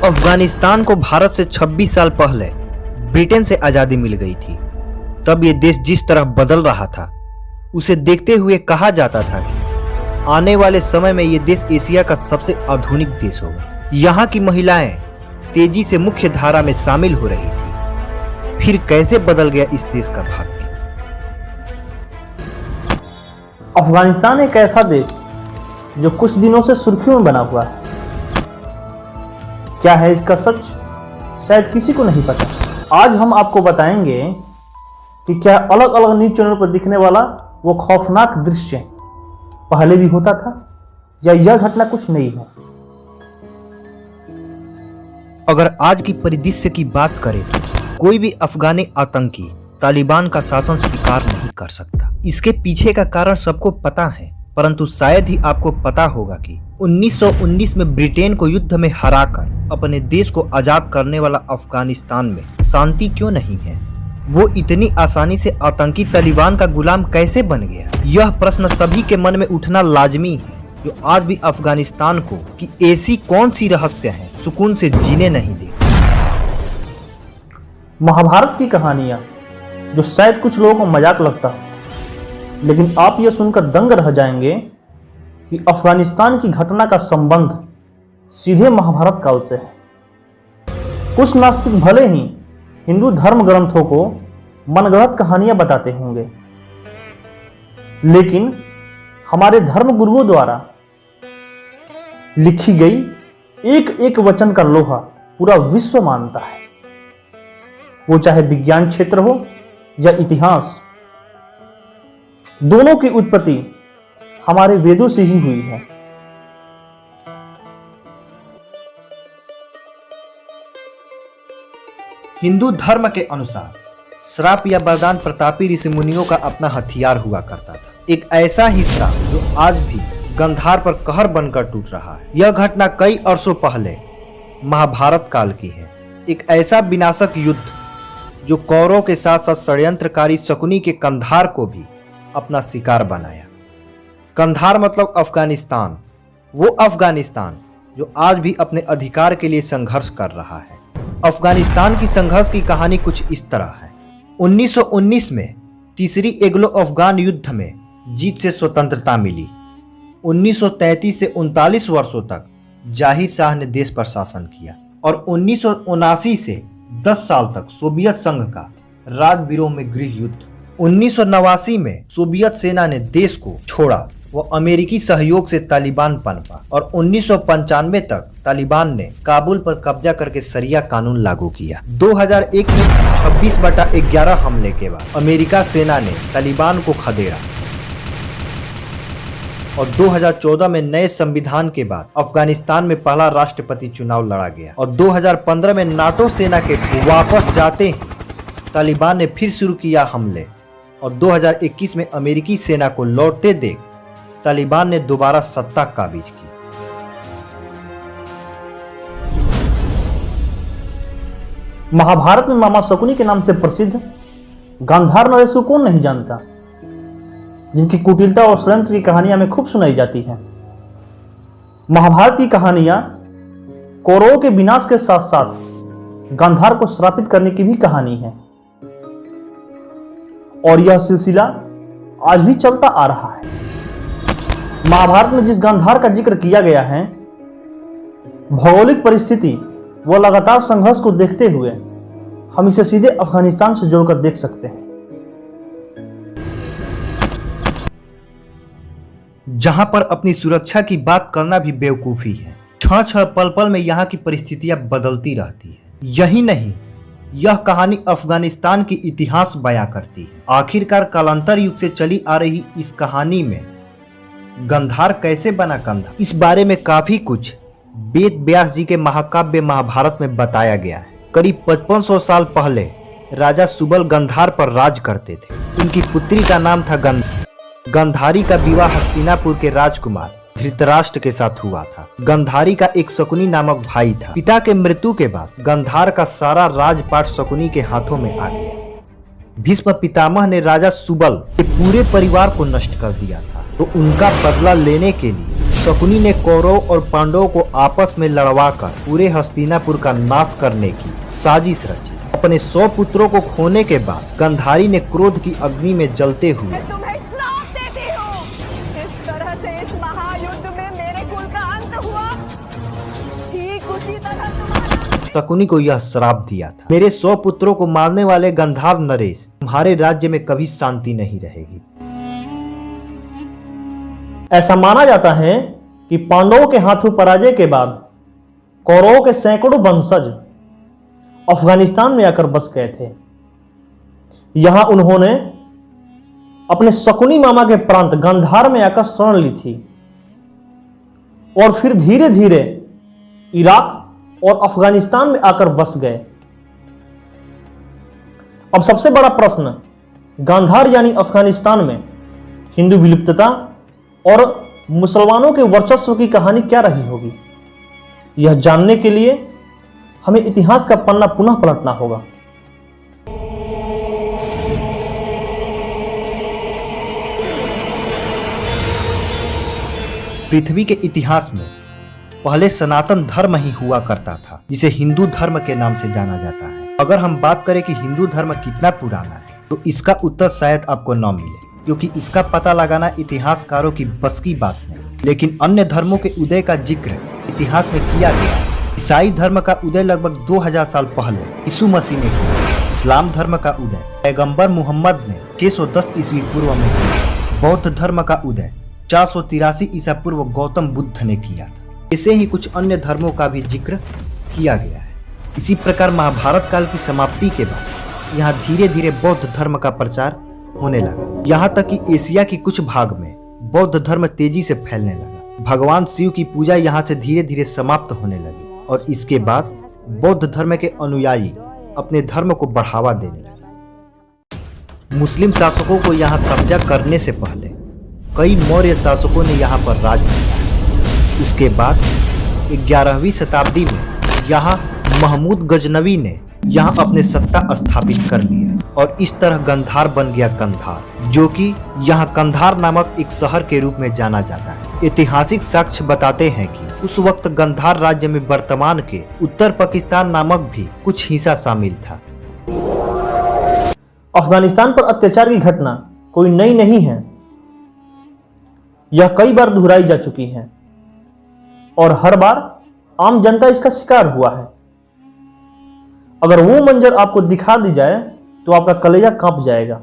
अफगानिस्तान को भारत से 26 साल पहले ब्रिटेन से आज़ादी मिल गई थी, तब ये देश जिस तरह बदल रहा था उसे देखते हुए कहा जाता था कि आने वाले समय में ये देश एशिया का सबसे आधुनिक देश होगा। यहाँ की महिलाएं तेजी से मुख्य धारा में शामिल हो रही थी। फिर कैसे बदल गया इस देश का भाग्य? अफगानिस्तान एक ऐसा देश जो कुछ दिनों से सुर्खियों में बना हुआ है। क्या है इसका सच, शायद किसी को नहीं पता। आज हम आपको बताएंगे कि क्या अलग अलग न्यूज चैनल पर दिखने वाला वो खौफनाक दृश्य पहले भी होता था या यह घटना कुछ नई है। अगर आज की परिदृश्य की बात करें तो कोई भी अफगानी आतंकी तालिबान का शासन स्वीकार नहीं कर सकता। इसके पीछे का कारण सबको पता है, परंतु शायद ही आपको पता होगा कि 1919 में ब्रिटेन को युद्ध में हराकर अपने देश को आजाद करने वाला अफगानिस्तान में शांति क्यों नहीं है? वो इतनी आसानी से आतंकी तालिबान का गुलाम कैसे बन गया? यह प्रश्न सभी के मन में उठना लाजमी है, जो आज भी अफगानिस्तान को कि ऐसी कौन सी रहस्य है सुकून से जीने नहीं दे। महाभारत की कहानियां जो शायद कुछ लोगों को मजाक लगता है, लेकिन आप यह सुनकर दंग रह जाएंगे कि अफगानिस्तान की घटना का संबंध सीधे महाभारत काल से है। कुछ नास्तिक भले ही हिंदू धर्म ग्रंथों को मनगढ़ंत कहानियां बताते होंगे, लेकिन हमारे धर्म गुरुओं द्वारा लिखी गई एक एक वचन का लोहा पूरा विश्व मानता है। वो चाहे विज्ञान क्षेत्र हो या इतिहास, दोनों की उत्पत्ति हमारे वेदों से ही हुई है। हिंदू धर्म के अनुसार श्राप या वरदान प्रतापी ऋषि मुनियों का अपना हथियार हुआ करता था। एक ऐसा हिस्सा जो आज भी गंधार पर कहर बनकर टूट रहा है। यह घटना कई अर्सों पहले महाभारत काल की है। एक ऐसा विनाशक युद्ध जो कौरवों के साथ साथ षड्यंत्रकारी शकुनी के कंधार को भी अपना शिकार बनाया। कंधार मतलब अफगानिस्तान, वो अफगानिस्तान जो आज भी अपने अधिकार के लिए संघर्ष कर रहा है। अफगानिस्तान की संघर्ष की कहानी कुछ इस तरह है। 1919 में तीसरी एंग्लो अफगान युद्ध में जीत से स्वतंत्रता मिली। 1933 से 39 वर्षों तक जाहिर शाह ने देश पर शासन किया और 1979 से 10 साल तक सोवियत संघ का राज विरोह में गृह युद्ध। 1989 में सोवियत सेना ने देश को छोड़ा, वो अमेरिकी सहयोग से तालिबान पनपा और 1995 तक तालिबान ने काबुल पर कब्जा करके शरिया कानून लागू किया। 2001 में 26/11 हमले के बाद अमेरिका सेना ने तालिबान को खदेड़ा और 2014 में नए संविधान के बाद अफगानिस्तान में पहला राष्ट्रपति चुनाव लड़ा गया और 2015 में नाटो सेना के वापस जाते ही तालिबान ने फिर शुरू किया हमले और 2021 में अमेरिकी सेना को लौटते देख तालिबान ने दोबारा सत्ता काबिज की। महाभारत में मामा शकुनी के नाम से प्रसिद्ध गांधार नरेश को कौन नहीं जानता, जिनकी कुटिलता और षड्यंत्र की कहानियां हमें खूब सुनाई जाती हैं। महाभारत की कहानियां कौरवों के विनाश के साथ साथ गांधार को श्रापित करने की भी कहानी है और यह सिलसिला आज भी चलता आ रहा है। महाभारत में जिस गांधार का जिक्र किया गया है, भौगोलिक परिस्थिति व लगातार संघर्ष को देखते हुए हम इसे सीधे अफगानिस्तान से जोड़कर देख सकते हैं, जहां पर अपनी सुरक्षा की बात करना भी बेवकूफी है। क्षण पल पल में यहाँ की परिस्थितियां बदलती रहती है। यही नहीं, यह कहानी अफगानिस्तान की इतिहास बयां करती है। आखिरकार कालांतर युग से चली आ रही इस कहानी में गंधार कैसे बना कंधार, इस बारे में काफी कुछ वेद व्यास जी के महाकाव्य महाभारत में बताया गया है। करीब 5500 साल पहले राजा सुबल गंधार पर राज करते थे। उनकी पुत्री का नाम था गंधारी का विवाह हस्तिनापुर के राजकुमार धृतराष्ट्र के साथ हुआ था। गंधारी का एक शकुनी नामक भाई था। पिता के मृत्यु के बाद गंधार का सारा राजपाट शकुनी के हाथों में आ गया। भीष्म पितामह ने राजा सुबल के पूरे परिवार को नष्ट कर दिया था, तो उनका बदला लेने के लिए शकुनी ने कौरव और पांडवों को आपस में लड़वाकर पूरे हस्तिनापुर का नाश करने की साजिश रची। अपने 100 पुत्रों को खोने के बाद गांधारी ने क्रोध की अग्नि में जलते हुए मैं तुम्हें श्राप देती हूँ। इस तरह से इस महायुद्ध में मेरे कुल का अंत हुआ, ठीक उसी तरह तुम्हारा। शकुनी को यह श्राप दिया था, मेरे 100 पुत्रों को मारने वाले गंधार नरेश, तुम्हारे राज्य में कभी शांति नहीं रहेगी। ऐसा माना जाता है कि पांडवों के हाथों पराजय के बाद कौरवों के सैकड़ों वंशज अफगानिस्तान में आकर बस गए थे। यहां उन्होंने अपने शकुनी मामा के प्रांत गांधार में आकर शरण ली थी और फिर धीरे धीरे इराक और अफगानिस्तान में आकर बस गए। अब सबसे बड़ा प्रश्न, गांधार यानी अफगानिस्तान में हिंदू विलुप्तता और मुसलमानों के वर्चस्व की कहानी क्या रही होगी? यह जानने के लिए हमें इतिहास का पन्ना पुनः पलटना होगा। पृथ्वी के इतिहास में पहले सनातन धर्म ही हुआ करता था, जिसे हिंदू धर्म के नाम से जाना जाता है। अगर हम बात करें कि हिंदू धर्म कितना पुराना है, तो इसका उत्तर शायद आपको न मिले, क्योंकि इसका पता लगाना इतिहासकारों की बस की बात नहीं। लेकिन अन्य धर्मों के उदय का जिक्र इतिहास में किया गया है। ईसाई धर्म का उदय लगभग 2000 साल पहले यीशु मसीह ने किया। इस्लाम धर्म का उदय पैगंबर मुहम्मद ने 610 ईस्वी पूर्व में किया। बौद्ध धर्म का उदय 483 ईसा पूर्व गौतम बुद्ध ने किया था। ऐसे ही कुछ अन्य धर्मों का भी जिक्र किया गया है। इसी प्रकार महाभारत काल की समाप्ति के बाद यहाँ धीरे धीरे बौद्ध धर्म का प्रचार होने लगा। यहाँ तक कि एशिया की कुछ भाग में बौद्ध धर्म तेजी से फैलने लगा। भगवान शिव की पूजा यहाँ से धीरे धीरे समाप्त होने लगी और इसके बाद बौद्ध धर्म के अनुयायी अपने धर्म को बढ़ावा देने लगे। मुस्लिम शासकों को यहाँ कब्जा करने से पहले कई मौर्य शासकों ने यहाँ पर राज किया। उसके बाद 11वीं शताब्दी में यहाँ महमूद गजनवी ने यहाँ अपने सत्ता स्थापित कर ली और इस तरह गंधार बन गया कंधार, जो कि यहाँ कंधार नामक एक शहर के रूप में जाना जाता है। ऐतिहासिक साक्ष्य बताते हैं कि उस वक्त गंधार राज्य में वर्तमान के उत्तर पाकिस्तान नामक भी कुछ हिस्सा शामिल था। अफगानिस्तान पर अत्याचार की घटना कोई नई नहीं है। यह कई बार दोहराई जा चुकी है और हर बार आम जनता इसका शिकार हुआ है। अगर वो मंजर आपको दिखा दी जाए तो आपका कलेजा कांप जाएगा।